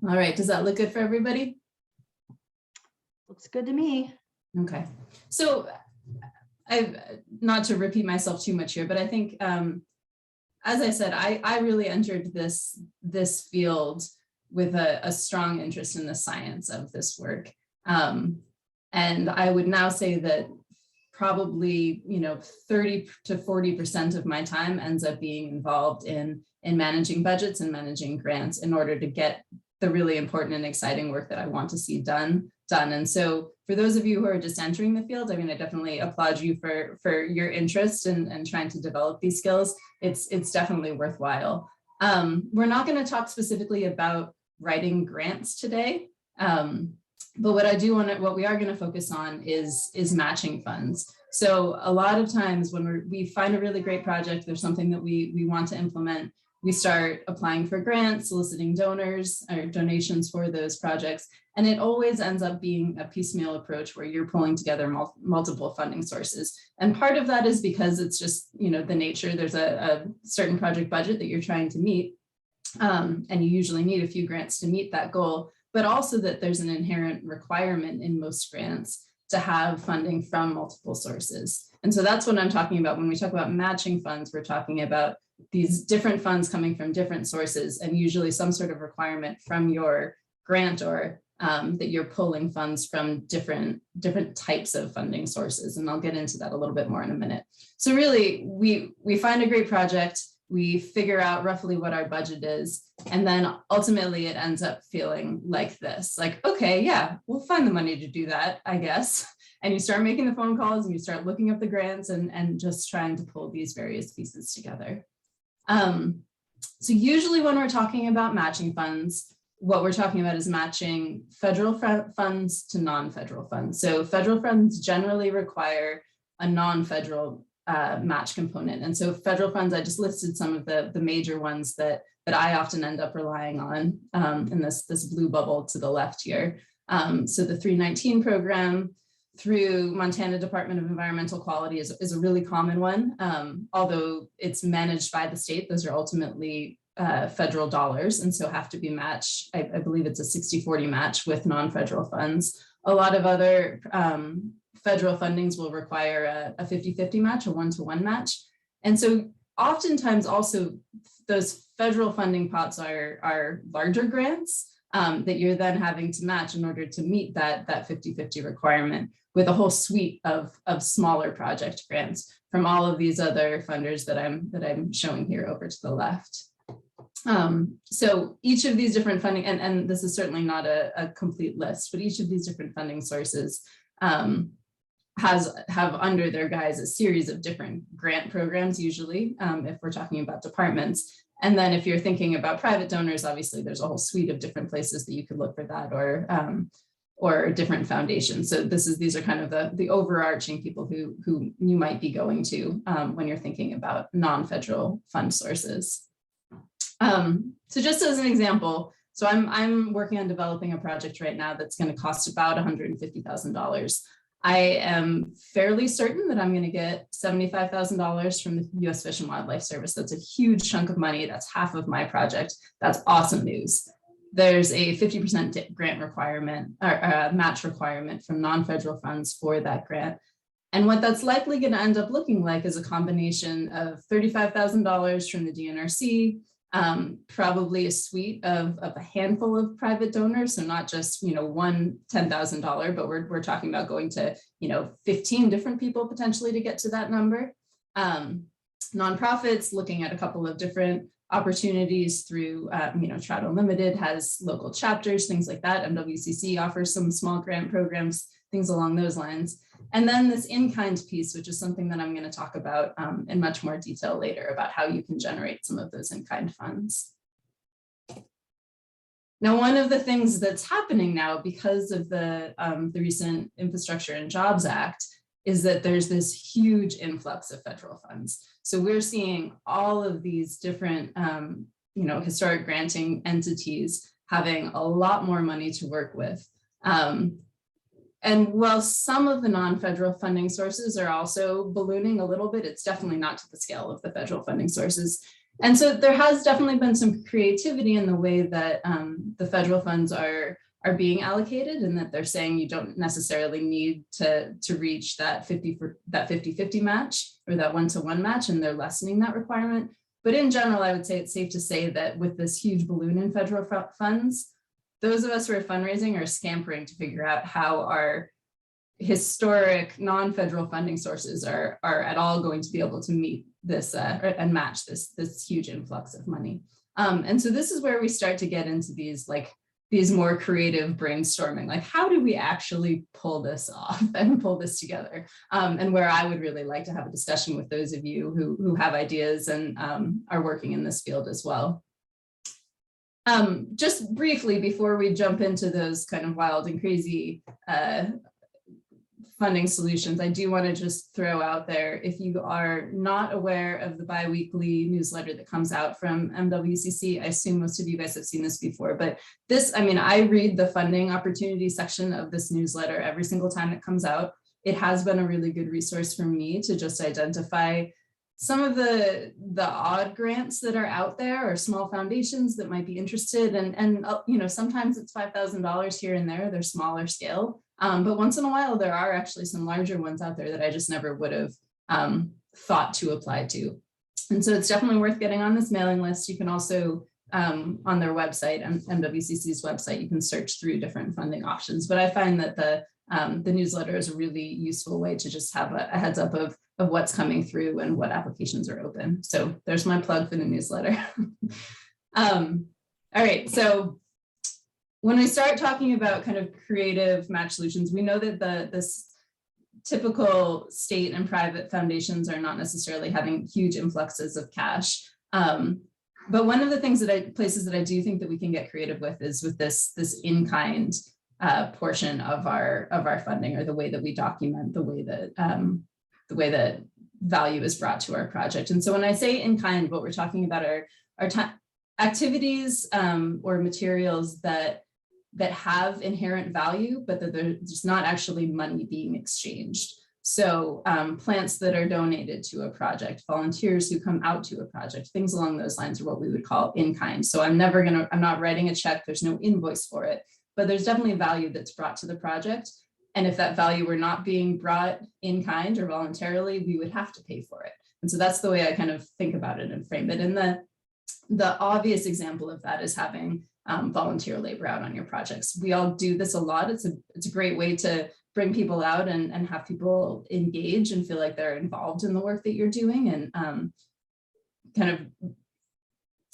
All right, does that look good for everybody? Looks good to me. Okay, so not to repeat myself too much here, but I think, as I said, I really entered this field with a strong interest in the science of this work. And I would now say that probably 30 to 40% of my time ends up being involved in managing budgets and managing grants in order to get the really important and exciting work that I want to see done. And so for those of you who are just entering the field, I mean, I definitely applaud you for your interest in trying to develop these skills. It's definitely worthwhile. We're not going to talk specifically about writing grants today. But what we are going to focus on is matching funds. So a lot of times when we find a really great project, there's something that we want to implement, we start applying for grants, soliciting donors or donations for those projects. And it always ends up being a piecemeal approach where you're pulling together multiple funding sources. And part of that is because it's just, the nature, there's a certain project budget that you're trying to meet. And you usually need a few grants to meet that goal, but also that there's an inherent requirement in most grants to have funding from multiple sources. And so that's what I'm talking about. When we talk about matching funds, we're talking about these different funds coming from different sources and usually some sort of requirement from your grantor that you're pulling funds from different types of funding sources. And I'll get into that a little bit more in a minute. So really, we find a great project, we figure out roughly what our budget is, and then ultimately it ends up feeling like this, like, okay, yeah, we'll find the money to do that, I guess. And you start making the phone calls and you start looking up the grants and just trying to pull these various pieces together. So usually when we're talking about matching funds, what we're talking about is matching federal funds to non-federal funds. So federal funds generally require a non-federal match component. And so federal funds, I just listed some of the major ones that I often end up relying on in this blue bubble to the left here. So the 319 program through Montana Department of Environmental Quality is a really common one. Although it's managed by the state, those are ultimately federal dollars and so have to be matched. I believe it's a 60-40 match with non-federal funds. A lot of other federal fundings will require a 50-50 match, a 1-to-1 match. And so oftentimes also those federal funding pots are larger grants that you're then having to match in order to meet that 50-50 requirement with a whole suite of smaller project grants from all of these other funders that I'm showing here over to the left. So each of these different funding, and this is certainly not a complete list, but each of these different funding sources have under their guise a series of different grant programs, usually, if we're talking about departments. And then if you're thinking about private donors, obviously there's a whole suite of different places that you could look for that, or different foundations. So these are kind of the overarching people who you might be going to when you're thinking about non-federal fund sources. So just as an example, so I'm working on developing a project right now that's going to cost about $150,000. I am fairly certain that I'm going to get $75,000 from the U.S. Fish and Wildlife Service. That's a huge chunk of money. That's half of my project. That's awesome news. There's a 50% grant requirement or match requirement from non-federal funds for that grant. And what that's likely going to end up looking like is a combination of $35,000 from the DNRC, probably a suite of a handful of private donors. So not just, one $10,000, but we're talking about going to, 15 different people potentially to get to that number. Nonprofits looking at a couple of different opportunities through, Trout Unlimited has local chapters, things like that. MWCC offers some small grant programs, things along those lines. And then this in-kind piece, which is something that I'm going to talk about in much more detail later about how you can generate some of those in-kind funds. Now, one of the things that's happening now because of the recent Infrastructure and Jobs Act is that there's this huge influx of federal funds. So we're seeing all of these different, historic granting entities having a lot more money to work with. And while some of the non-federal funding sources are also ballooning a little bit, it's definitely not to the scale of the federal funding sources. And so there has definitely been some creativity in the way that the federal funds are being allocated, and that they're saying you don't necessarily need to reach that 50-50 match or that 1-to-1 match, and they're lessening that requirement. But in general, I would say it's safe to say that with this huge balloon in federal funds, those of us who are fundraising are scampering to figure out how our historic non-federal funding sources are at all going to be able to meet this and match this huge influx of money. And so this is where we start to get into these more creative brainstorming, like how do we actually pull this off and pull this together? And where I would really like to have a discussion with those of you who have ideas and are working in this field as well. Just briefly, before we jump into those kind of wild and crazy funding solutions, I do want to just throw out there, if you are not aware of the bi-weekly newsletter that comes out from MWCC, I assume most of you guys have seen this before, but this, I mean, I read the funding opportunity section of this newsletter every single time it comes out. It has been a really good resource for me to just identify some of the odd grants that are out there, or small foundations that might be interested. And you know, sometimes it's $5,000 here and there, they're smaller scale. But once in a while, there are actually some larger ones out there that I just never would have thought to apply to. And so it's definitely worth getting on this mailing list. You can also, on their website, MWCC's website, you can search through different funding options. But I find that the newsletter is a really useful way to just have a heads up of what's coming through and what applications are open. So there's my plug for the newsletter. All right, so when we start talking about kind of creative match solutions, we know that this typical state and private foundations are not necessarily having huge influxes of cash. But one of the things places that I do think that we can get creative with is with this in-kind portion of our funding, or the way that we document the way that value is brought to our project. And so when I say in-kind, what we're talking about are activities or materials that have inherent value, but that there's not actually money being exchanged. So plants that are donated to a project, volunteers who come out to a project, things along those lines are what we would call in-kind. So I'm not writing a check, there's no invoice for it, but there's definitely value that's brought to the project. And if that value were not being brought in kind or voluntarily, we would have to pay for it. And so that's the way I kind of think about it and frame it. And the obvious example of that is having volunteer labor out on your projects. We all do this a lot. It's a great way to bring people out and have people engage and feel like they're involved in the work that you're doing, and kind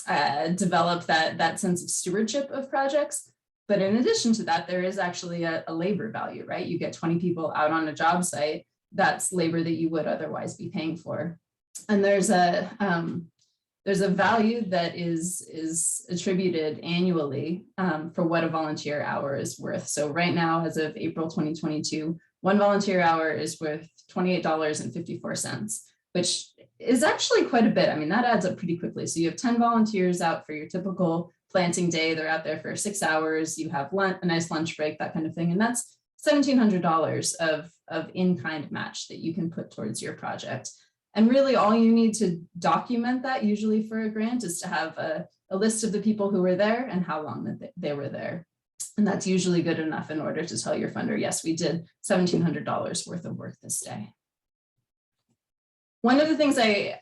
of develop that sense of stewardship of projects. But in addition to that, there is actually a labor value, right? You get 20 people out on a job site, that's labor that you would otherwise be paying for. And there's a value that is attributed annually for what a volunteer hour is worth. So right now, as of April 2022, one volunteer hour is worth $28.54, which is actually quite a bit. I mean, that adds up pretty quickly. So you have 10 volunteers out for your typical planting day. They're out there for 6 hours. You have a nice lunch break, that kind of thing. And that's $1,700 of in-kind match that you can put towards your project. And really all you need to document that usually for a grant is to have a list of the people who were there and how long that they were there. And that's usually good enough in order to tell your funder, yes, we did $1,700 worth of work this day. One of the things I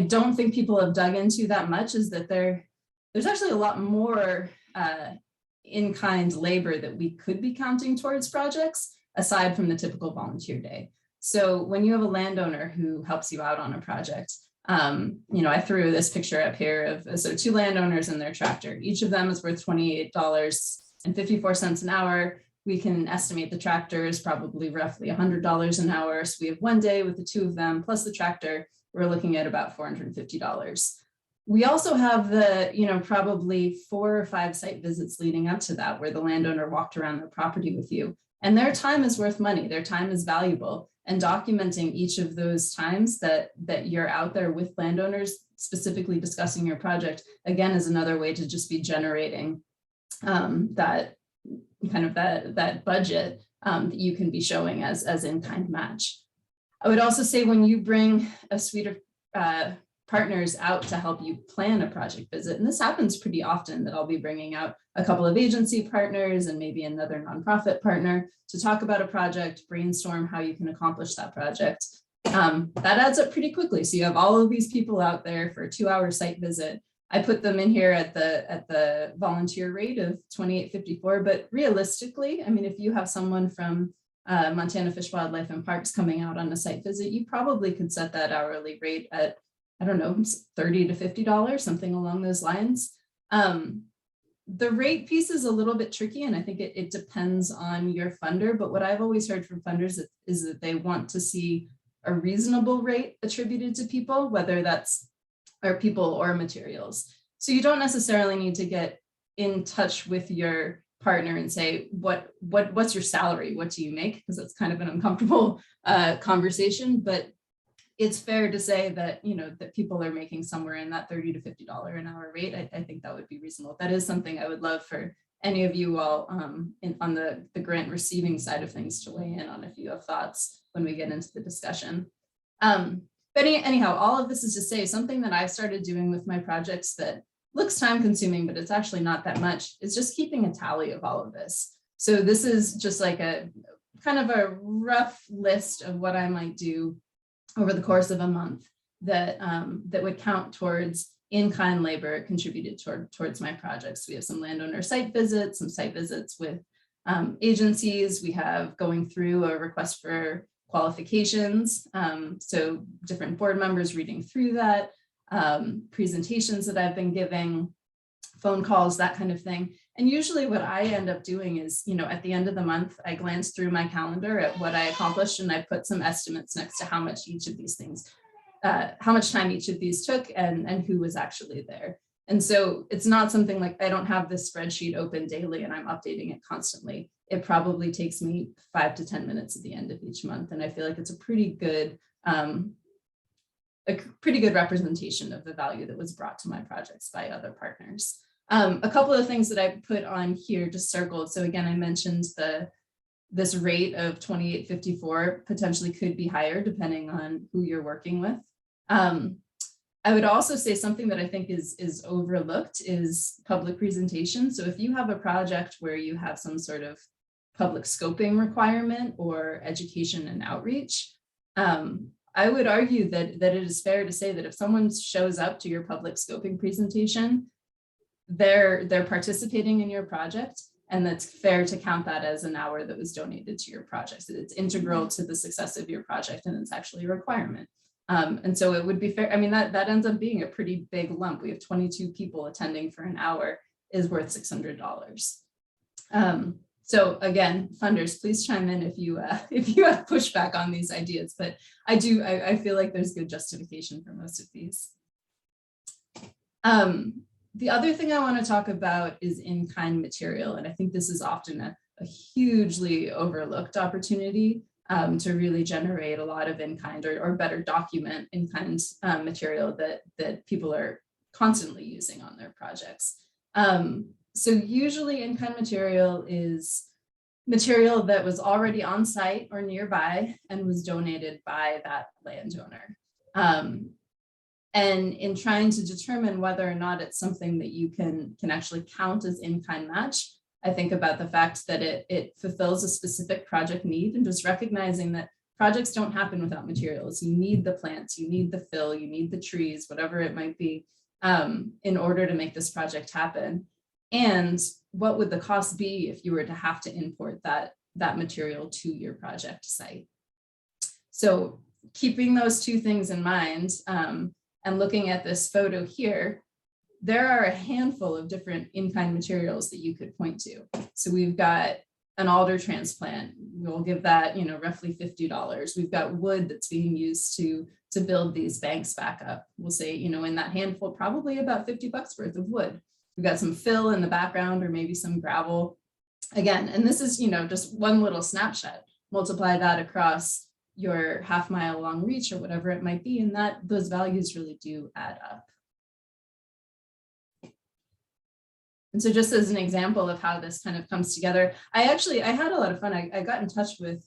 don't think people have dug into that much is that there's actually a lot more in-kind labor that we could be counting towards projects aside from the typical volunteer day. So when you have a landowner who helps you out on a project, you know, I threw this picture up here of, so 2 landowners and their tractor. Each of them is worth $28.54 an hour. We can estimate the tractor is probably roughly $100 an hour. So we have one day with the 2 of them plus the tractor, we're looking at about $450. We also have probably 4 or 5 site visits leading up to that, where the landowner walked around their property with you, and their time is worth money. Their time is valuable. And documenting each of those times that you're out there with landowners, specifically discussing your project, again, is another way to just be generating that budget that you can be showing as in-kind match. I would also say when you bring a suite of partners out to help you plan a project visit. And this happens pretty often, that I'll be bringing out a couple of agency partners and maybe another nonprofit partner to talk about a project, brainstorm how you can accomplish that project. That adds up pretty quickly. So you have all of these people out there for a 2-hour site visit. I put them in here at the volunteer rate of $28.54, but realistically, I mean, if you have someone from Montana Fish, Wildlife and Parks coming out on a site visit, you probably could set that hourly rate at, I don't know, $30 to $50, something along those lines. The rate piece is a little bit tricky, and I think it depends on your funder, but what I've always heard from funders is that they want to see a reasonable rate attributed to people, whether that's or people or materials. So you don't necessarily need to get in touch with your partner and say, what's your salary? What do you make? Because that's kind of an uncomfortable conversation, but it's fair to say that, you know, that people are making somewhere in that $30 to $50 an hour rate. I think that would be reasonable. That is something I would love for any of you all on the grant receiving side of things to weigh in on if you have thoughts when we get into the discussion. But anyhow, all of this is to say something that I've started doing with my projects that looks time consuming, but it's actually not that much, is just keeping a tally of all of this. So this is just like a kind of a rough list of what I might do over the course of a month that that would count towards in-kind labor contributed towards my projects. We have some landowner site visits, some site visits with agencies. We have going through a request for qualifications. So different board members reading through that, presentations that I've been giving, phone calls, that kind of thing. And usually what I end up doing is, you know, at the end of the month, I glance through my calendar at what I accomplished and I put some estimates next to how much each of these things, how much time each of these took and who was actually there. And so it's not something like I don't have this spreadsheet open daily and I'm updating it constantly. It probably takes me 5 to 10 minutes at the end of each month. And I feel like it's a pretty good representation of the value that was brought to my projects by other partners. A couple of things that I put on here just circled. So again, I mentioned this rate of $28.54 potentially could be higher depending on who you're working with. I would also say something that I think is overlooked is public presentation. So if you have a project where you have some sort of public scoping requirement or education and outreach, I would argue that it is fair to say that if someone shows up to your public scoping presentation, they're participating in your project, and that's fair to count that as an hour that was donated to your project. So it's integral to the success of your project, and it's actually a requirement. And so it would be fair. I mean, that ends up being a pretty big lump. We have 22 people attending for an hour is worth $600. So again, funders, please chime in if you have pushback on these ideas, but I feel like there's good justification for most of these. The other thing I want to talk about is in-kind material. And I think this is often a hugely overlooked opportunity to really generate a lot of in-kind or better document in-kind material that people are constantly using on their projects. So usually in-kind material is material that was already on site or nearby and was donated by that landowner. And in trying to determine whether or not it's something that you can actually count as in-kind match, I think about the fact that it fulfills a specific project need, and just recognizing that projects don't happen without materials. You need the plants, you need the fill, you need the trees, whatever it might be, in order to make this project happen. And what would the cost be if you were to have to import that material to your project site? So keeping those two things in mind, and looking at this photo here, there are a handful of different in-kind materials that you could point to. So we've got an alder transplant. We'll give that, you know, roughly $50. We've got wood that's being used to build these banks back up. We'll say, you know, in that handful, probably about $50 worth of wood. We've got some fill in the background or maybe some gravel. Again, and this is, you know, just one little snapshot. Multiply that across your half-mile long reach or whatever it might be, and those values really do add up. And so just as an example of how this kind of comes together, I had a lot of fun. I got in touch with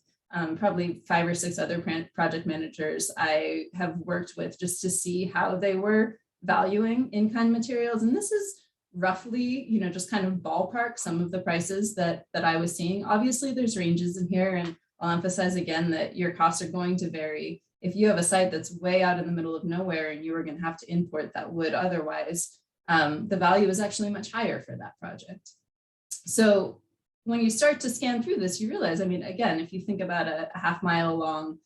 probably 5 or 6 other project managers I have worked with just to see how they were valuing in-kind materials. And this is roughly, just kind of ballpark some of the prices that I was seeing. Obviously, there's ranges in here, and I'll emphasize again that your costs are going to vary. If you have a site that's way out in the middle of nowhere and you are going to have to import that wood otherwise, the value is actually much higher for that project. So when you start to scan through this, you realize, I mean, again, if you think about a half-mile long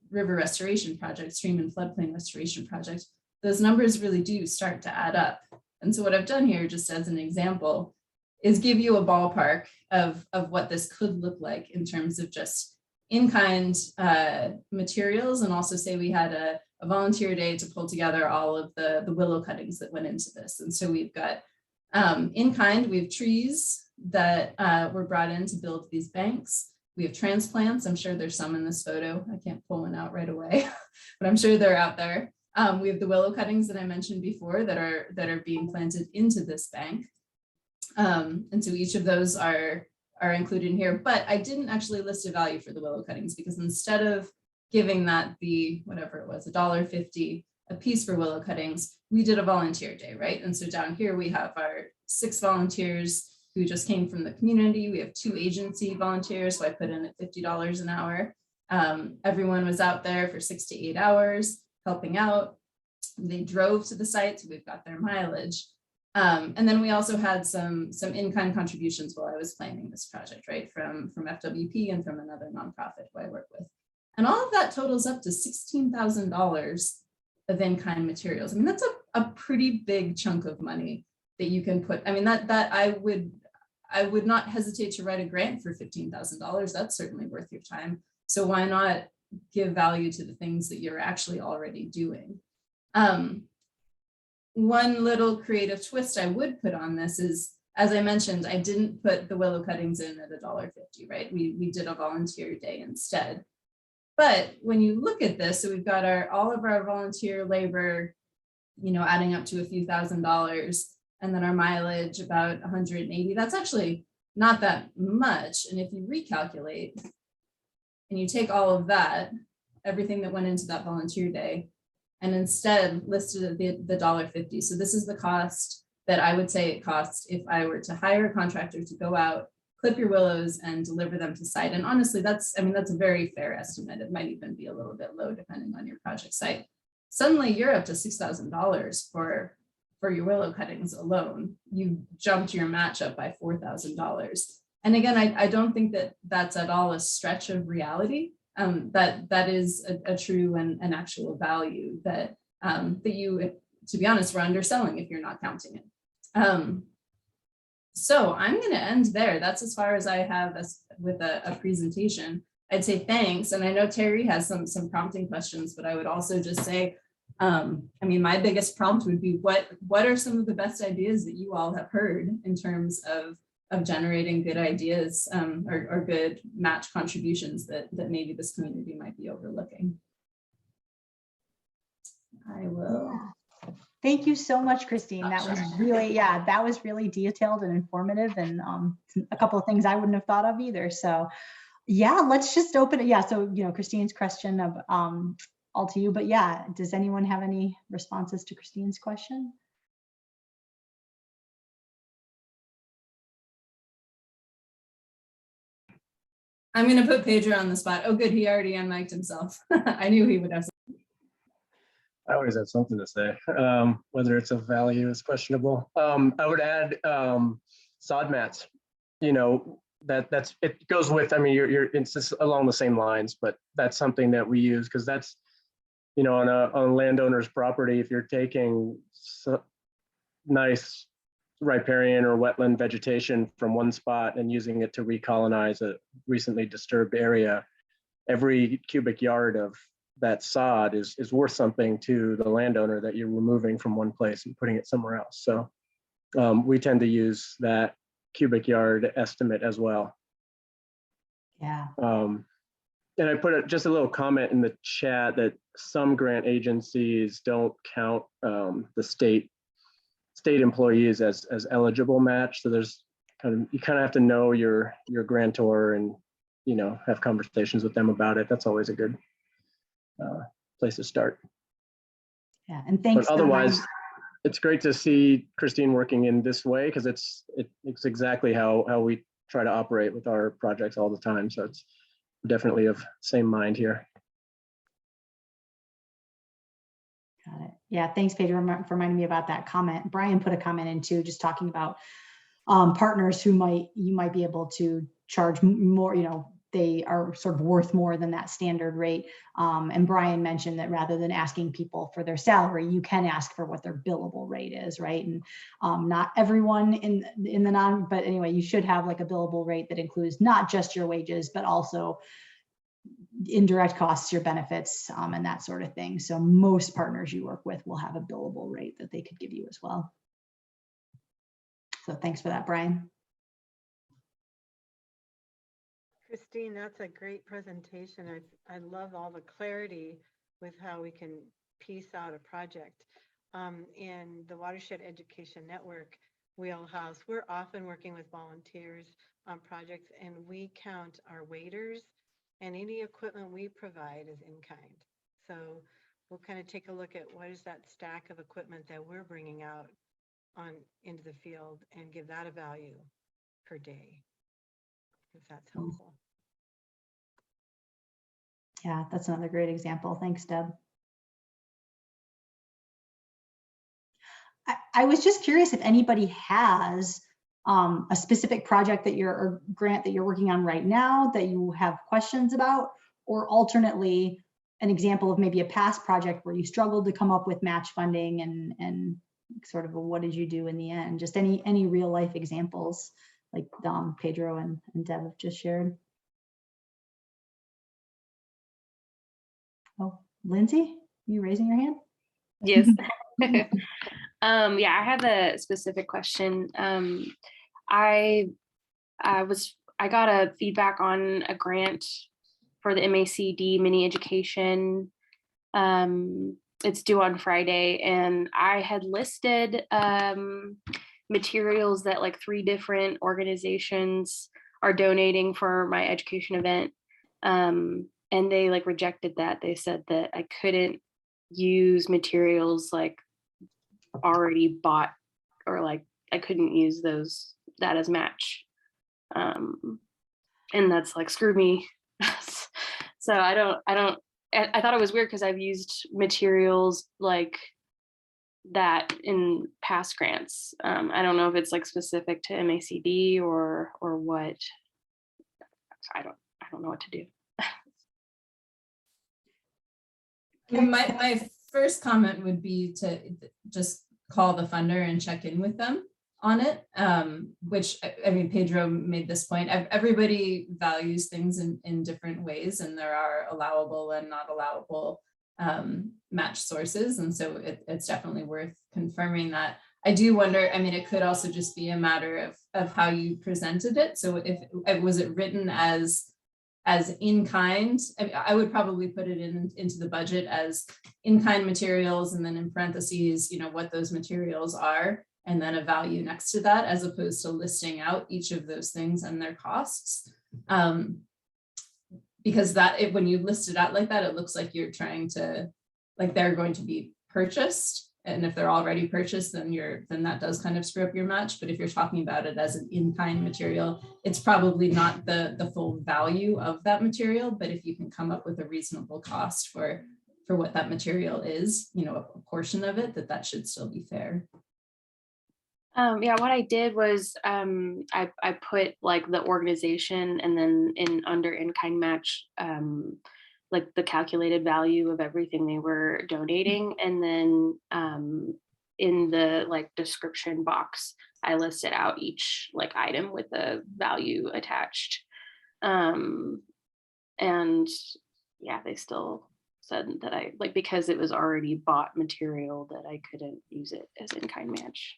river restoration project, stream and floodplain restoration project, those numbers really do start to add up. And so what I've done here, just as an example, is give you a ballpark of what this could look like in terms of just in-kind materials, and also say we had a volunteer day to pull together all of the willow cuttings that went into this. And so we've got in-kind, we have trees that were brought in to build these banks. We have transplants. I'm sure there's some in this photo. I can't pull one out right away, but I'm sure they're out there. We have the willow cuttings that I mentioned before that are being planted into this bank. And so each of those are included in here, but I didn't actually list a value for the willow cuttings, because instead of giving that the, whatever it was, $1.50 a piece for willow cuttings, we did a volunteer day, right? And so down here we have our 6 volunteers who just came from the community. We have 2 agency volunteers, so I put in at $50 an hour. Everyone was out there for 6 to 8 hours helping out. They drove to the site, so we've got their mileage. And then we also had some in-kind contributions while I was planning this project, right? From FWP and from another nonprofit who I work with. And all of that totals up to $16,000 of in-kind materials. I mean, that's a pretty big chunk of money that you can put. I mean, that I would not hesitate to write a grant for $15,000. That's certainly worth your time. So why not give value to the things that you're actually already doing? One little creative twist I would put on this is, as I mentioned, I didn't put the willow cuttings in at $1.50, right? We did a volunteer day instead. But when you look at this, so we've got all of our volunteer labor, adding up to a few $1,000s, and then our mileage about 180. That's actually not that much. And if you recalculate and you take all of that, everything that went into that volunteer day, and instead listed at the $1.50. So this is the cost that I would say it costs if I were to hire a contractor to go out, clip your willows and deliver them to site. And honestly, that's a very fair estimate. It might even be a little bit low depending on your project site. Suddenly you're up to $6,000 for your willow cuttings alone. You jumped your match up by $4,000. And again, I don't think that that's at all a stretch of reality. That is a true and an actual value that you, to be honest, were underselling if you're not counting it. So I'm going to end there. That's as far as I have with a presentation. I'd say thanks. And I know Terry has some prompting questions, but I would also just say, my biggest prompt would be what are some of the best ideas that you all have heard in terms of generating good ideas or good match contributions that maybe this community might be overlooking. I will. Yeah. Thank you so much, Christine. That was really, that was really detailed and informative, and a couple of things I wouldn't have thought of either. So yeah, let's just open it. Yeah, so Christine's question of all to you, but yeah, does anyone have any responses to Christine's question? I'm going to put Pedro on the spot. Oh, good. He already unmiked himself. I knew he would have something. I always have something to say. Whether it's of value is questionable. I would add Sod Mats. That's it goes with. I mean, it's just along the same lines, but that's something that we use because that's on a landowner's property. If you're taking nice riparian or wetland vegetation from one spot and using it to recolonize a recently disturbed area, every cubic yard of that sod is worth something to the landowner that you're removing from one place and putting it somewhere else. So we tend to use that cubic yard estimate as well. Yeah. And I put just a little comment in the chat that some grant agencies don't count the state employees as eligible match. So there's you kind of have to know your grantor and have conversations with them about it. That's always a good place to start. Yeah, and thanks. But otherwise, it's great to see Christine working in this way, because it's exactly how we try to operate with our projects all the time. So it's definitely of same mind here. Got it. Yeah, thanks, Pedro, for reminding me about that comment. Brian put a comment in too, just talking about partners who you might be able to charge more, they are sort of worth more than that standard rate. And Brian mentioned that rather than asking people for their salary, you can ask for what their billable rate is, right? And not everyone in the but anyway, you should have like a billable rate that includes not just your wages, but also indirect costs, your benefits, and that sort of thing. So most partners you work with will have a billable rate that they could give you as well. So thanks for that, Brian. Christine, that's a great presentation. I love all the clarity with how we can piece out a project. In the Watershed Education Network wheelhouse, we're often working with volunteers on projects, and we count our waiters, and any equipment we provide is in kind. So we'll kind of take a look at what is that stack of equipment that we're bringing out into the field and give that a value per day, if that's helpful. Yeah, that's another great example. Thanks, Deb. I was just curious if anybody has a specific project or grant that you're working on right now that you have questions about, or alternately an example of maybe a past project where you struggled to come up with match funding and sort of what did you do in the end? Just any real life examples like Pedro and Deb have just shared. Oh, Lindsay, you raising your hand? Yes. Yeah, I have a specific question. I got a feedback on a grant for the MACD mini education. It's due on Friday, and I had listed materials that like 3 different organizations are donating for my education event. And they like rejected that. They said that I couldn't use materials like already bought, or like I couldn't use that as match. And that's like screwed me. So I thought it was weird because I've used materials like that in past grants. I don't know if it's like specific to MACD or what. I don't know what to do. My first comment would be to just call the funder and check in with them on it, which, I mean, Pedro made this point. Everybody values things in different ways, and there are allowable and not allowable match sources. And so it's definitely worth confirming that. I do wonder, I mean, it could also just be a matter of how you presented it. So if was it written as in kind, I would probably put it into the budget as in-kind materials, and then in parentheses, what those materials are, and then a value next to that, as opposed to listing out each of those things and their costs. Because when you list it out like that, it looks like you're trying to, like they're going to be purchased. And if they're already purchased, then that does kind of screw up your match. But if you're talking about it as an in-kind material, it's probably not the full value of that material. But if you can come up with a reasonable cost for what that material is, a portion of it, that should still be fair. Yeah, what I did was I put like the organization, and then under InKind Match, like the calculated value of everything they were donating. And then in the like description box, I listed out each like item with a value attached. And yeah, they still said that I because it was already bought material, that I couldn't use it as InKind Match.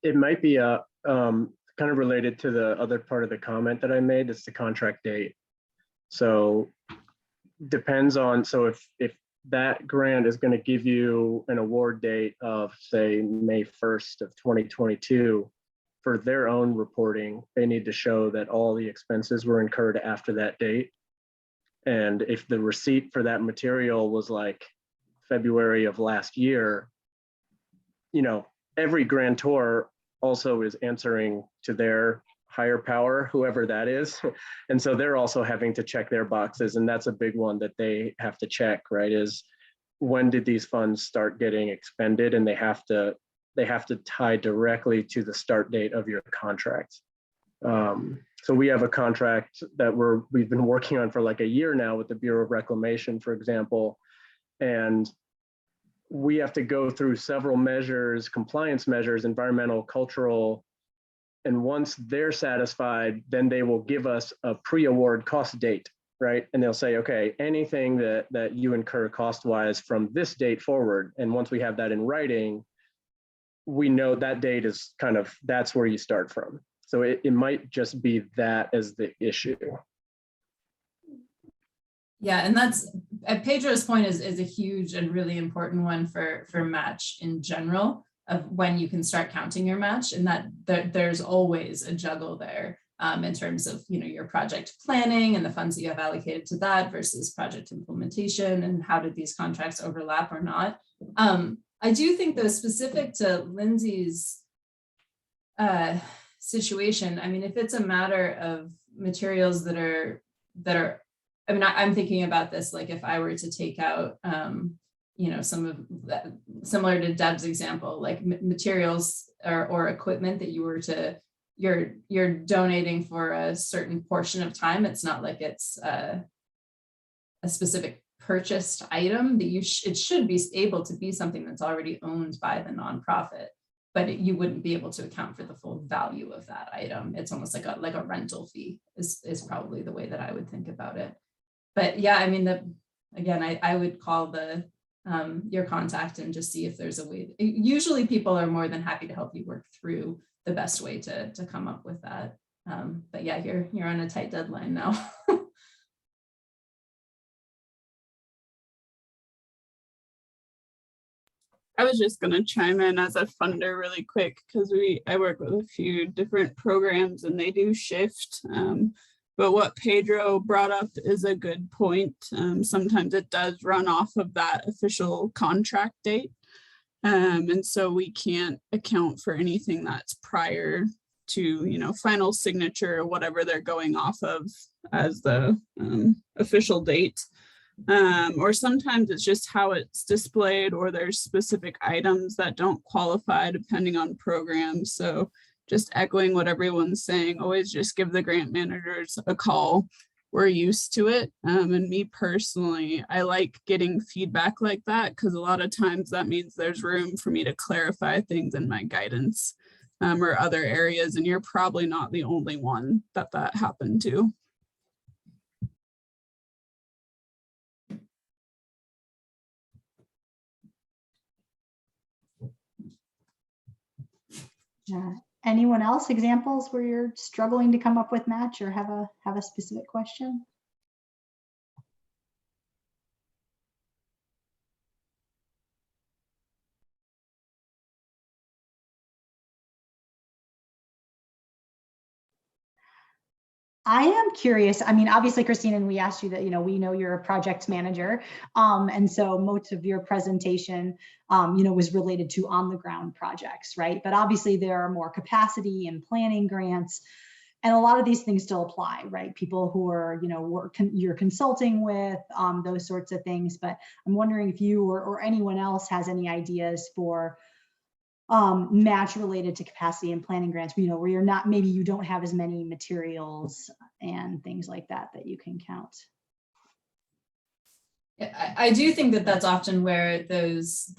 It might be kind of related to the other part of the comment that I made. It's the contract date. So depends on, so if that grant is going to give you an award date of say May 1st of 2022, for their own reporting, they need to show that all the expenses were incurred after that date. And if the receipt for that material was like February of last year, you know, every grantor also is answering to their higher power, whoever that is. And so they're also having to check their boxes. And that's a big one that they have to check, right? Is when did these funds start getting expended? And they have to tie directly to the start date of your contract. So we have a contract that we've been working on for like a year now with the Bureau of Reclamation, for example, and we have to go through several measures, compliance measures, environmental, cultural, and once they're satisfied, then they will give us a pre-award cost date, right? And they'll say, okay, anything that you incur cost-wise from this date forward, and once we have that in writing, we know that date is kind of, that's where you start from. So it might just be that as the issue. Yeah, and that's, Pedro's point is a huge and really important one for match in general, of when you can start counting your match, and that there's always a juggle there in terms of, you know, your project planning and the funds that you have allocated to that versus project implementation, and how did these contracts overlap or not. I do think, though, specific to Lindsay's situation, I mean, if it's a matter of materials that are, I mean, I'm thinking about this, like if I were to take out, you know, some of that, similar to Deb's example, like materials or equipment that you were to, you're donating for a certain portion of time. It's not like it's a specific purchased item that it should be able to be something that's already owned by the nonprofit, but you wouldn't be able to account for the full value of that item. It's almost like a rental fee is probably the way that I would think about it. But yeah, I mean, again, I would call your contact and just see if there's a way. Usually people are more than happy to help you work through the best way to come up with that. But yeah, you're on a tight deadline now. I was just going to chime in as a funder really quick, because I work with a few different programs and they do shift. But what Pedro brought up is a good point. Sometimes it does run off of that official contract date. And so we can't account for anything that's prior to, you know, final signature or whatever they're going off of as the official date. Or sometimes it's just how it's displayed, or there's specific items that don't qualify depending on programs. So just echoing what everyone's saying, always just give the grant managers a call. We're used to it. And me personally, I like getting feedback like that, because a lot of times that means there's room for me to clarify things in my guidance or other areas. And you're probably not the only one that happened to. Anyone else, examples where you're struggling to come up with match or have a specific question? I am curious. I mean, obviously, Christine, and we asked you that, you know, we know you're a project manager. And so most of your presentation, you know, was related to on the ground projects, right? But obviously there are more capacity and planning grants, and a lot of these things still apply, right? People who are, you know, you're consulting with, those sorts of things. But I'm wondering if you or anyone else has any ideas for match related to capacity and planning grants, you know, where you're not, maybe you don't have as many materials and things like that you can count. I do think that that's often where those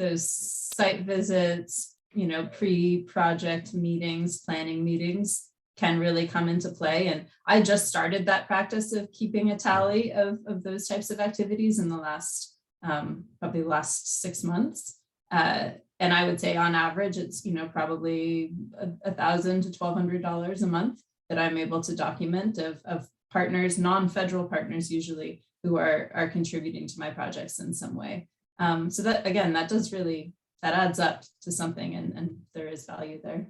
site visits, you know, pre-project meetings, planning meetings can really come into play. And I just started that practice of keeping a tally of those types of activities in the last, probably the last 6 months. And I would say on average, it's, you know, probably $1,000 to $1,200 a month that I'm able to document of partners, non-federal partners usually, who are contributing to my projects in some way. So that, again, that adds up to something, and there is value there.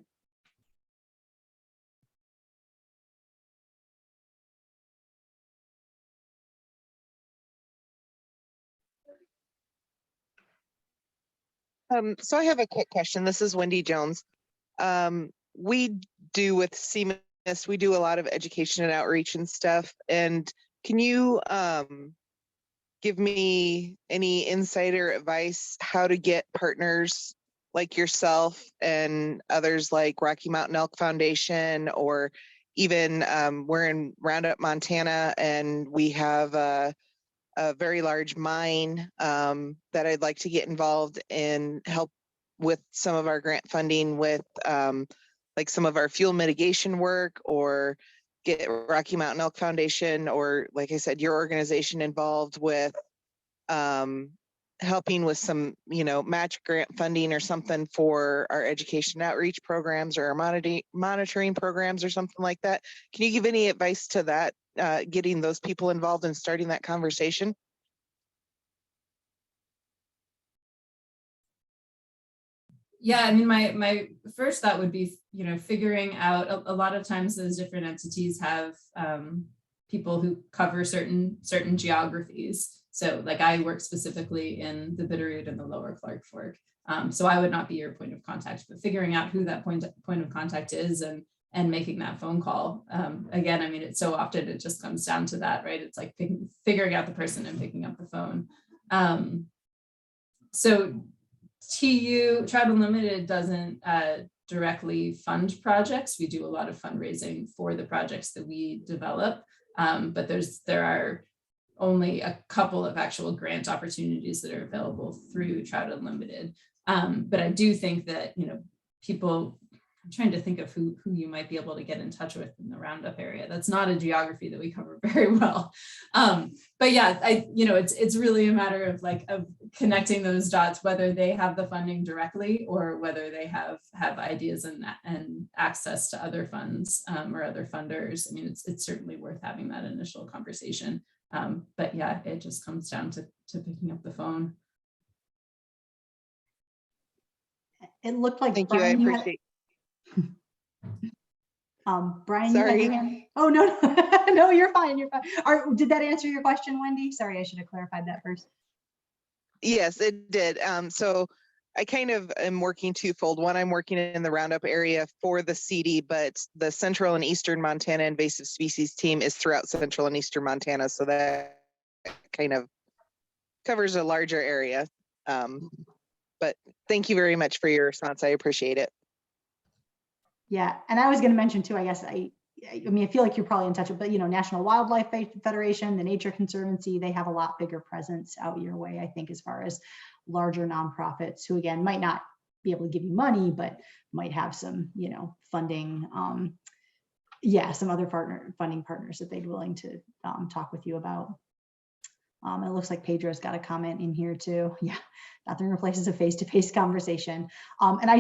So I have a quick question. This is Wendy Jones. We do with CMIS, we do a lot of education and outreach and stuff. And can you give me any insider advice how to get partners like yourself and others like Rocky Mountain Elk Foundation, or even we're in Roundup, Montana, and we have a very large mine that I'd like to get involved in, help with some of our grant funding with like some of our fuel mitigation work, or get Rocky Mountain Elk Foundation, or like I said, your organization involved with helping with some, you know, match grant funding or something for our education outreach programs or our monitoring programs or something like that. Can you give any advice to that, getting those people involved and starting that conversation? Yeah, I mean, my first thought would be, you know, figuring out a lot of times those different entities have people who cover certain geographies. So like I work specifically in the Bitterroot and the Lower Clark Fork. So I would not be your point of contact, but figuring out who that point of contact is and making that phone call. Again, I mean, it's so often it just comes down to that, right? It's like figuring out the person and picking up the phone. So Trout Unlimited doesn't directly fund projects. We do a lot of fundraising for the projects that we develop, but there are only a couple of actual grant opportunities that are available through Trout Unlimited. But I do think that, you know, people, I'm trying to think of who you might be able to get in touch with in the Roundup area. That's not a geography that we cover very well. But yeah, you know, it's really a matter of connecting those dots, whether they have the funding directly or whether they have ideas and access to other funds or other funders. I mean, it's certainly worth having that initial conversation. But yeah, it just comes down to picking up the phone. It looked like Thank Brian, you. I appreciate. Brian, Sorry. you had your hand. Oh no, no, you're fine. You're fine. Did that answer your question, Wendy? Sorry, I should have clarified that first. Yes, it did. So I kind of am working twofold. One, I'm working in the Roundup area for the CD, but the Central and Eastern Montana invasive species team is throughout Central and Eastern Montana. So that kind of covers a larger area. But thank you very much for your response. I appreciate it. Yeah, and I was going to mention too, I guess, I mean, I feel like you're probably in touch with, but you know, National Wildlife Federation, the Nature Conservancy, they have a lot bigger presence out your way, I think, as far as larger nonprofits who, again, might not be able to give you money, but might have some, you know, funding, yeah, some other funding partners that they'd be willing to talk with you about. It looks like Pedro's got a comment in here too. Yeah, nothing replaces a face-to-face conversation. And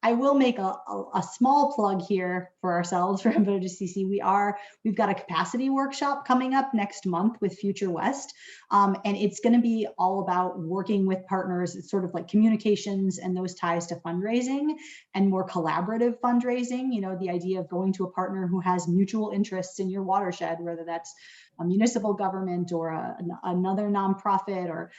I will make a small plug here for ourselves for MWCC. We've got a capacity workshop coming up next month with Future West. And it's going to be all about working with partners. It's sort of like communications and those ties to fundraising and more collaborative fundraising. You know, the idea of going to a partner who has mutual interests in your watershed, whether that's a municipal government or another nonprofit, or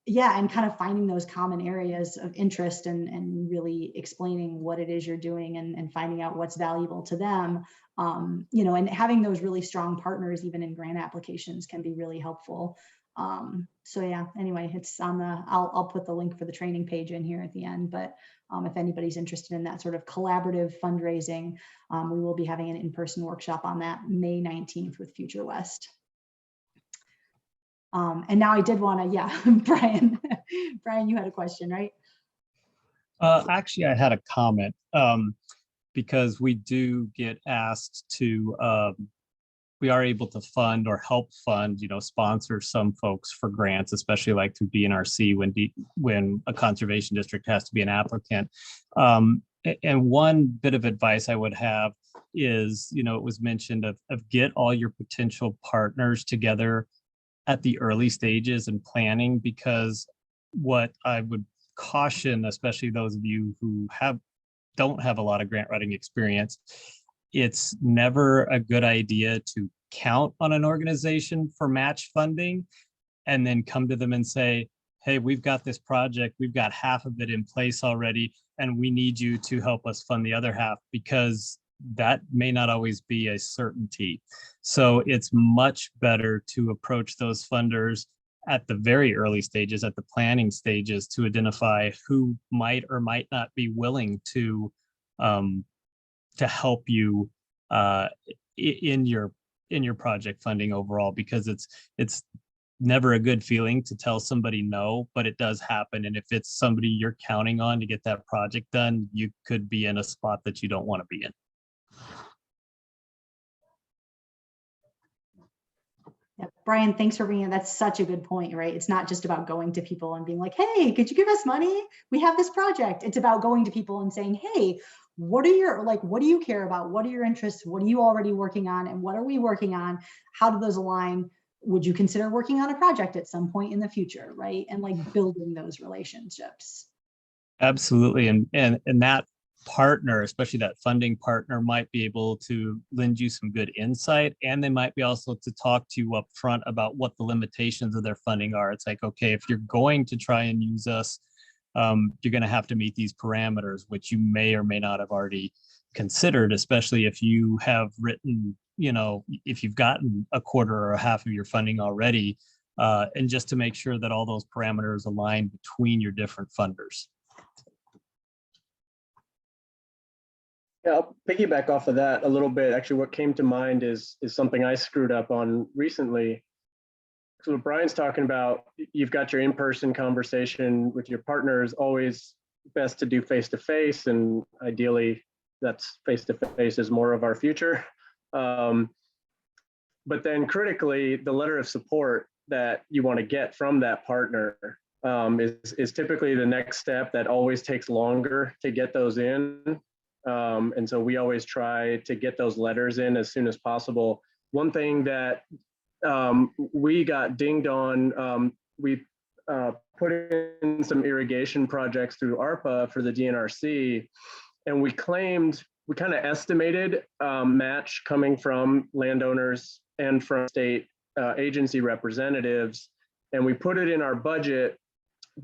yeah, and kind of finding those common areas of interest and really explaining what it is you're doing and finding out what's valuable to them. You know, and having those really strong partners, even in grant applications, can be really helpful. So yeah, anyway, it's on I'll put the link for the training page in here at the end, but if anybody's interested in that sort of collaborative fundraising, we will be having an in-person workshop on that May 19th with Future West. And now I did want to, yeah, Brian, you had a question, right? Actually, I had a comment because we do get asked to, we are able to fund or help fund, you know, sponsor some folks for grants, especially like through DNRC when a conservation district has to be an applicant. And one bit of advice I would have is, you know, it was mentioned of get all your potential partners together at the early stages and planning, because what I would caution, especially those of you who don't have a lot of grant writing experience, it's never a good idea to count on an organization for match funding and then come to them and say, hey, we've got this project, we've got half of it in place already, and we need you to help us fund the other half, because that may not always be a certainty. So it's much better to approach those funders at the very early stages, at the planning stages, to identify who might or might not be willing to help you in your project funding overall, because it's never a good feeling to tell somebody no, but it does happen. And if it's somebody you're counting on to get that project done, you could be in a spot that you don't want to be in. Yeah, Brian, thanks for bringing it. That's such a good point, right? It's not just about going to people and being like, hey, could you give us money? We have this project. It's about going to people and saying, hey, what do you care about? What are your interests? What are you already working on? And what are we working on? How do those align? Would you consider working on a project at some point in the future, right? And like building those relationships. Absolutely. And that partner, especially that funding partner, might be able to lend you some good insight, and they might be also to talk to you up front about what the limitations of their funding are. It's like, okay, if you're going to try and use us, you're going to have to meet these parameters, which you may or may not have already considered, especially if you have written, if you've gotten a quarter or a half of your funding already, and just to make sure that all those parameters align between your different funders. Yeah, I'll piggyback off of that a little bit. Actually, what came to mind is something I screwed up on recently. So what Brian's talking about, you've got your in-person conversation with your partners, always best to do face-to-face, and ideally that's face-to-face is more of our future. But then critically, the letter of support that you want to get from that partner is typically the next step that always takes longer to get those in. And so we always try to get those letters in as soon as possible. One thing that we got dinged on, we put in some irrigation projects through ARPA for the DNRC, and we kind of estimated match coming from landowners and from state agency representatives, and we put it in our budget,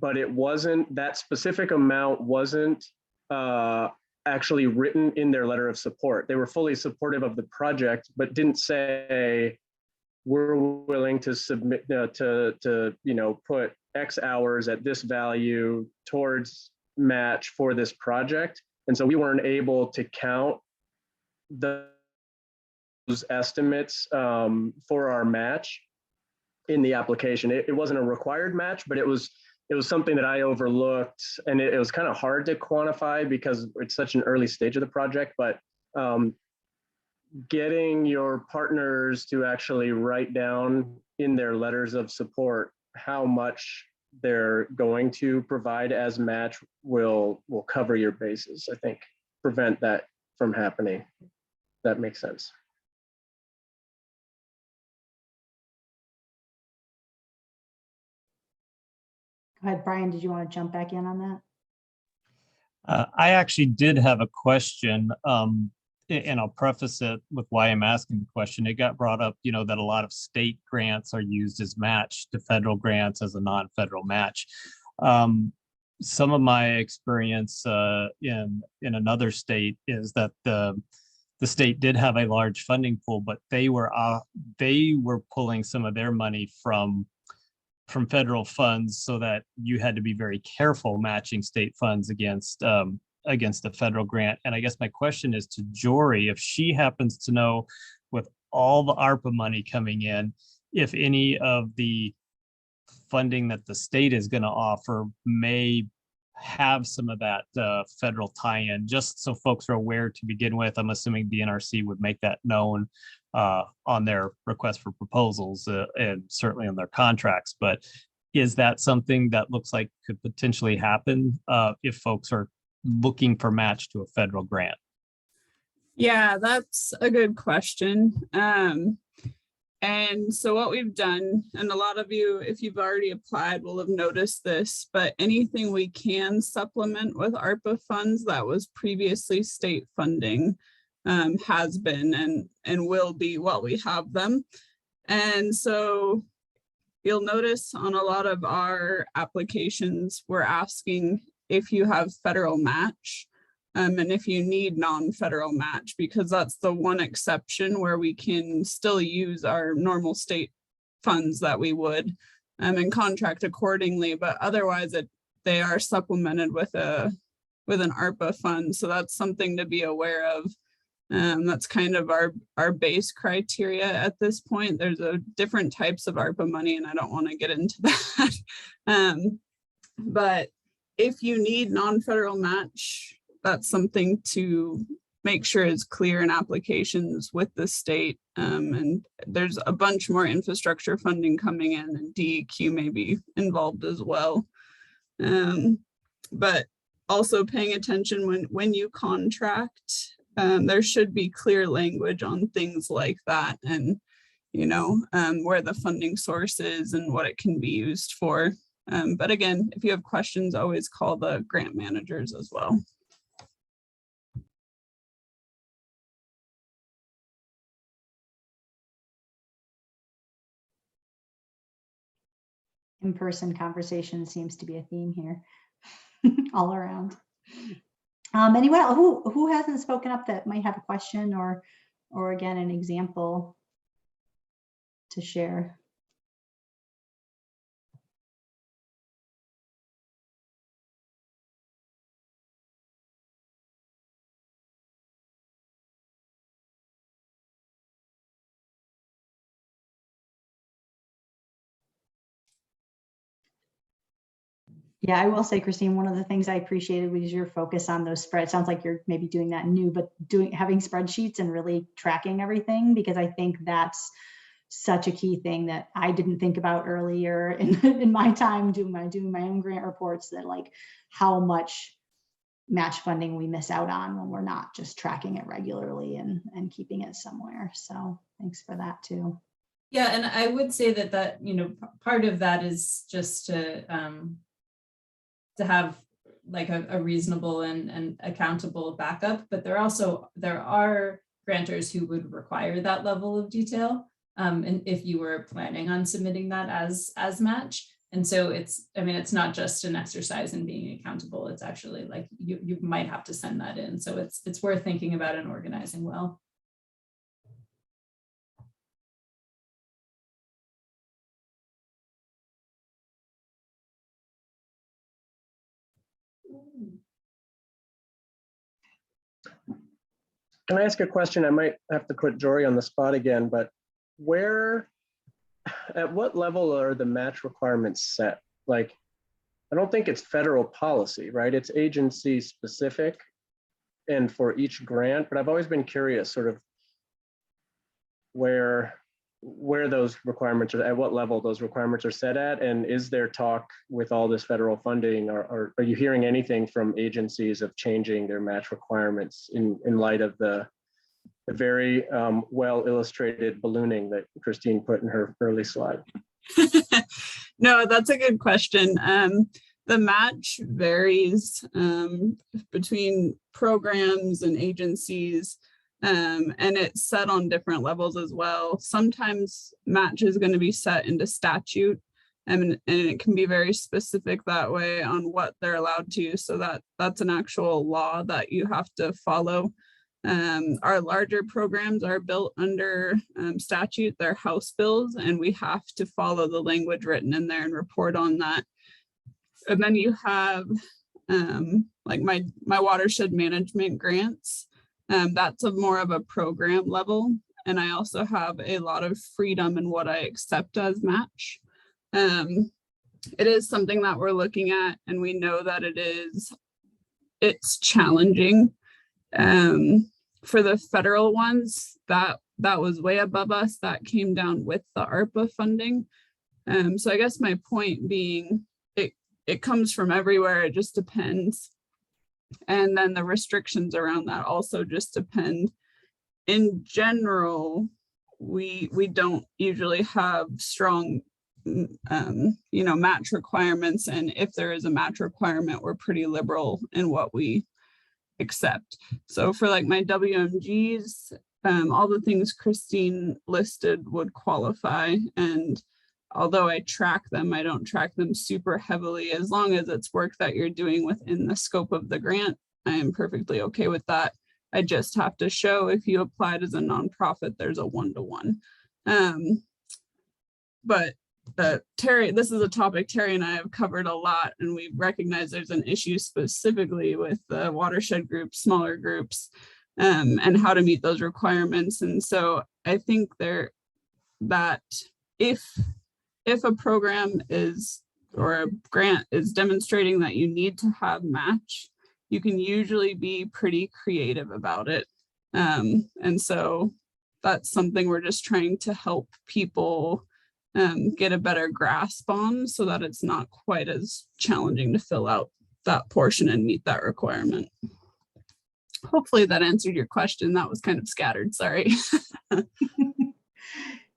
but it wasn't, that specific amount wasn't actually written in their letter of support. They were fully supportive of the project, but didn't say we're willing to submit to put X hours at this value towards match for this project. And so we weren't able to count those estimates for our match in the application. It wasn't a required match, but it was something that I overlooked, and it was kind of hard to quantify because it's such an early stage of the project. But getting your partners to actually write down in their letters of support how much they're going to provide as match will cover your bases. I think prevent that from happening. That makes sense. Go ahead, Brian, did you want to jump back in on that? I actually did have a question, and I'll preface it with why I'm asking the question. It got brought up, that a lot of state grants are used as match to federal grants as a non-federal match. Some of my experience in another state is that the state did have a large funding pool, but they were pulling some of their money from federal funds, so that you had to be very careful matching state funds against the federal grant. And I guess my question is to Jory, if she happens to know, with all the ARPA money coming in, if any of the funding that the state is going to offer may have some of that federal tie-in, just so folks are aware to begin with. I'm assuming the NRC would make that known on their request for proposals and certainly on their contracts. But is that something that looks like could potentially happen if folks are looking for match to a federal grant? Yeah, that's a good question. And so what we've done, and a lot of you, if you've already applied, will have noticed this, but anything we can supplement with ARPA funds that was previously state funding has been and will be while we have them. And so you'll notice on a lot of our applications, we're asking if you have federal match and if you need non-federal match, because that's the one exception where we can still use our normal state funds that we would and contract accordingly, but otherwise they are supplemented with an ARPA fund. So that's something to be aware of. That's kind of our base criteria at this point. There's different types of ARPA money, and I don't want to get into that. But if you need non-federal match, that's something to make sure is clear in applications with the state. And there's a bunch more infrastructure funding coming in, and DEQ may be involved as well. But also paying attention when you contract, there should be clear language on things like that, and where the funding source is and what it can be used for. But again, if you have questions, always call the grant managers as well. In-person conversation seems to be a theme here all around. Anyone else who hasn't spoken up that might have a question or again, an example to share? Yeah, I will say, Christine, one of the things I appreciated was your focus on those spreads. Sounds like you're maybe doing that new, but having spreadsheets and really tracking everything, because I think that's such a key thing that I didn't think about earlier in my time doing my own grant reports, that like how much match funding we miss out on when we're not just tracking it regularly and keeping it somewhere. So thanks for that too. Yeah, and I would say that part of that is just to have like a reasonable and accountable backup, but there are grantors who would require that level of detail, and if you were planning on submitting that as match. And so it's not just an exercise in being accountable, it's actually like you might have to send that in. So it's worth thinking about and organizing well. Can I ask a question? I might have to put Jory on the spot again, but at what level are the match requirements set? Like, I don't think it's federal policy, right? It's agency specific and for each grant, but I've always been curious sort of where those requirements are, at what level those requirements are set at, and is there talk with all this federal funding, or are you hearing anything from agencies of changing their match requirements in light of the very well illustrated ballooning that Christine put in her early slide? No, that's a good question. The match varies between programs and agencies. And it's set on different levels as well. Sometimes match is going to be set into statute, and it can be very specific that way on what they're allowed to. So that's an actual law that you have to follow. Our larger programs are built under statute, they're House bills, and we have to follow the language written in there and report on that. And then you have like my watershed management grants. That's more of a program level. And I also have a lot of freedom in what I accept as match. It is something that we're looking at, and we know that it's challenging. For the federal ones, that was way above us. That came down with the ARPA funding. So I guess my point being, it comes from everywhere. It just depends. And then the restrictions around that also just depend. In general, we don't usually have strong, match requirements. And if there is a match requirement, we're pretty liberal in what we accept. So for like my WMGs, all the things Christine listed would qualify. And although I track them, I don't track them super heavily. As long as it's work that you're doing within the scope of the grant, I am perfectly okay with that. I just have to show if you applied as a nonprofit, there's a 1-to-1. But Terry, this is a topic Terry and I have covered a lot, and we recognize there's an issue specifically with the watershed groups, smaller groups, and how to meet those requirements. And so I think that if a program is, or a grant is demonstrating that you need to have match, you can usually be pretty creative about it. And so that's something we're just trying to help people get a better grasp on, so that it's not quite as challenging to fill out that portion and meet that requirement. Hopefully that answered your question. That was kind of scattered, sorry.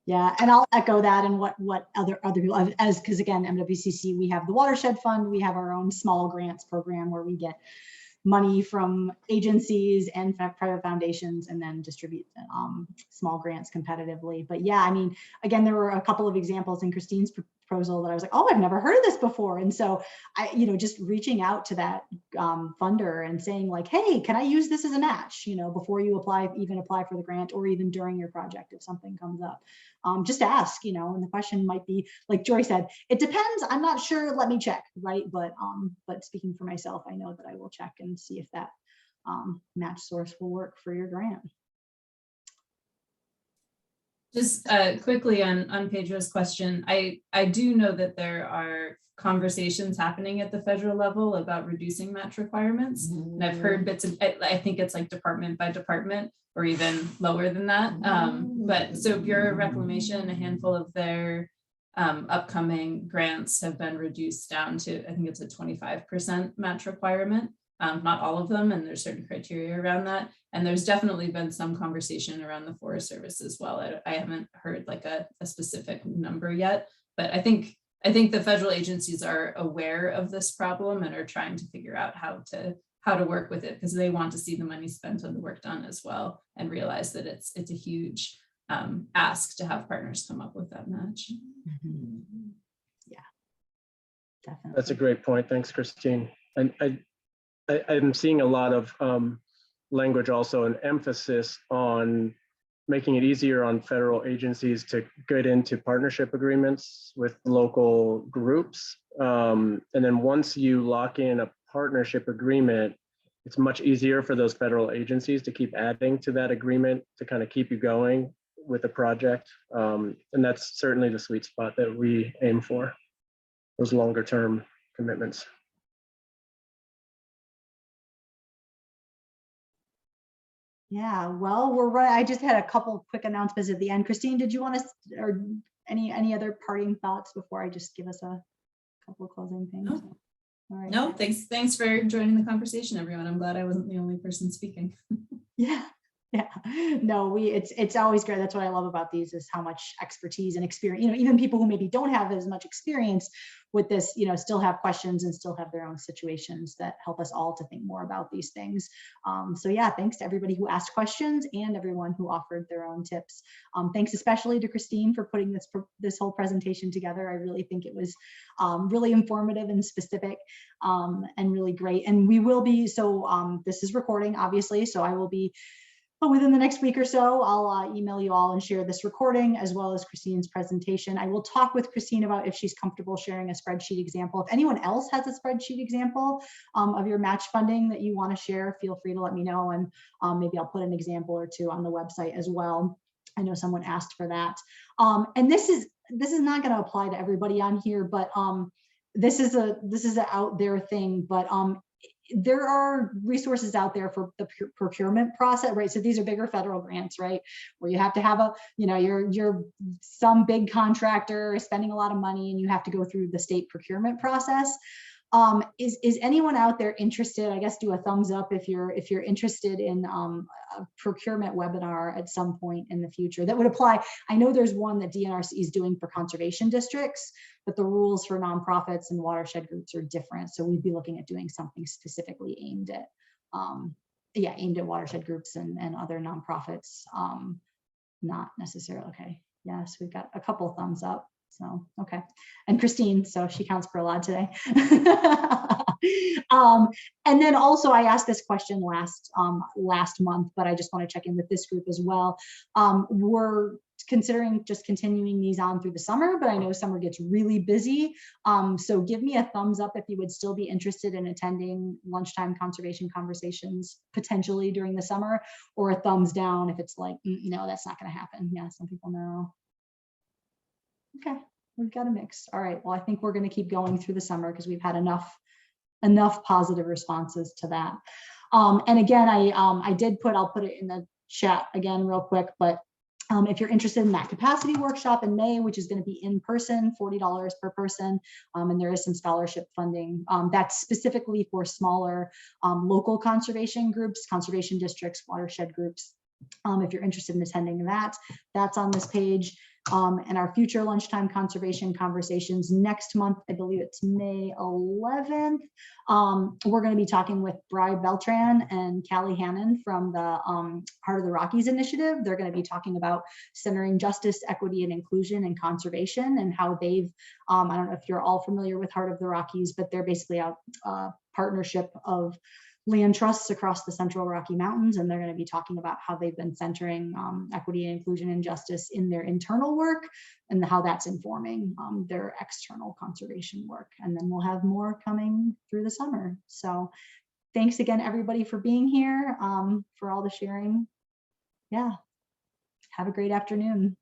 Yeah, and I'll echo that, and what other people, as because again, MWCC, we have the watershed fund, we have our own small grants program where we get money from agencies and private foundations and then distribute small grants competitively. But yeah, I mean, again, there were a couple of examples in Christine's proposal that I was like, oh, I've never heard of this before. And so I, just reaching out to that funder and saying like, hey, can I use this as a match, before you even apply for the grant, or even during your project if something comes up. Just ask, and the question might be, like Joy said, it depends. I'm not sure. Let me check, right? But speaking for myself, I know that I will check and see if that match source will work for your grant. Just quickly on Pedro's question, I do know that there are conversations happening at the federal level about reducing match requirements. And I've heard bits of, I think it's like department by department or even lower than that. But so Bureau of Reclamation, a handful of their upcoming grants have been reduced down to, I think it's a 25% match requirement. Not all of them, and there's certain criteria around that. And there's definitely been some conversation around the Forest Service as well. I haven't heard like a specific number yet, but I think the federal agencies are aware of this problem and are trying to figure out how to work with it, because they want to see the money spent on the work done as well, and realize that it's a huge ask to have partners come up with that match. Mm-hmm. Yeah, definitely. That's a great point. Thanks, Christine. And I'm seeing a lot of language, also an emphasis on making it easier on federal agencies to get into partnership agreements with local groups. And then once you lock in a partnership agreement, it's much easier for those federal agencies to keep adding to that agreement to kind of keep you going with the project. And that's certainly the sweet spot that we aim for, those longer term commitments. Yeah, well, we're right. I just had a couple quick announcements at the end. Christine, did you want to, or any other parting thoughts before I just give us a couple of closing things? No. All right. No, thanks for joining the conversation, everyone. I'm glad I wasn't the only person speaking. Yeah. No, it's always great. That's what I love about these, is how much expertise and experience, even people who maybe don't have as much experience with this, still have questions and still have their own situations that help us all to think more about these things. So yeah, thanks to everybody who asked questions and everyone who offered their own tips. Thanks especially to Christine for putting this whole presentation together. I really think it was really informative and specific, and really great. And we will be, this is recording, obviously, so I will be, within the next week or so, I'll email you all and share this recording as well as Christine's presentation. I will talk with Christine about if she's comfortable sharing a spreadsheet example. If anyone else has a spreadsheet example of your match funding that you want to share, feel free to let me know, and maybe I'll put an example or two on the website as well. I know someone asked for that. And this is not going to apply to everybody on here, but this is an out there thing, but there are resources out there for the procurement process, right? So these are bigger federal grants, right? Where you have to have you're some big contractor spending a lot of money and you have to go through the state procurement process. Is anyone out there interested? I guess do a thumbs up if you're interested in a procurement webinar at some point in the future that would apply. I know there's one that DNRC is doing for conservation districts, but the rules for nonprofits and watershed groups are different. So we'd be looking at doing something specifically aimed at watershed groups and other nonprofits. Not necessarily, okay. Yes, we've got a couple thumbs up. So, okay. And Christine, so she counts for a lot today. And then also I asked this question last month, but I just want to check in with this group as well. We're considering just continuing these on through the summer, but I know summer gets really busy. So give me a thumbs up if you would still be interested in attending lunchtime conservation conversations potentially during the summer, or a thumbs down if it's like, no, that's not going to happen. Yeah, some people know. Okay, we've got a mix. All right, well, I think we're going to keep going through the summer because we've had enough positive responses to that. And again, I'll put it in the chat again real quick, but if you're interested in that capacity workshop in May, which is going to be in person, $40 per person, and there is some scholarship funding, that's specifically for smaller local conservation groups, conservation districts, watershed groups. If you're interested in attending that, that's on this page. And our future lunchtime conservation conversations next month, I believe it's May 11th. We're going to be talking with Bri Beltran and Callie Hannon from the Heart of the Rockies initiative. They're going to be talking about centering justice, equity, and inclusion and conservation, and how they've, I don't know if you're all familiar with Heart of the Rockies, but they're basically a partnership of land trusts across the Central Rocky Mountains, and they're going to be talking about how they've been centering equity and inclusion and justice in their internal work and how that's informing their external conservation work. And then we'll have more coming through the summer. So thanks again, everybody, for being here, for all the sharing. Yeah, have a great afternoon.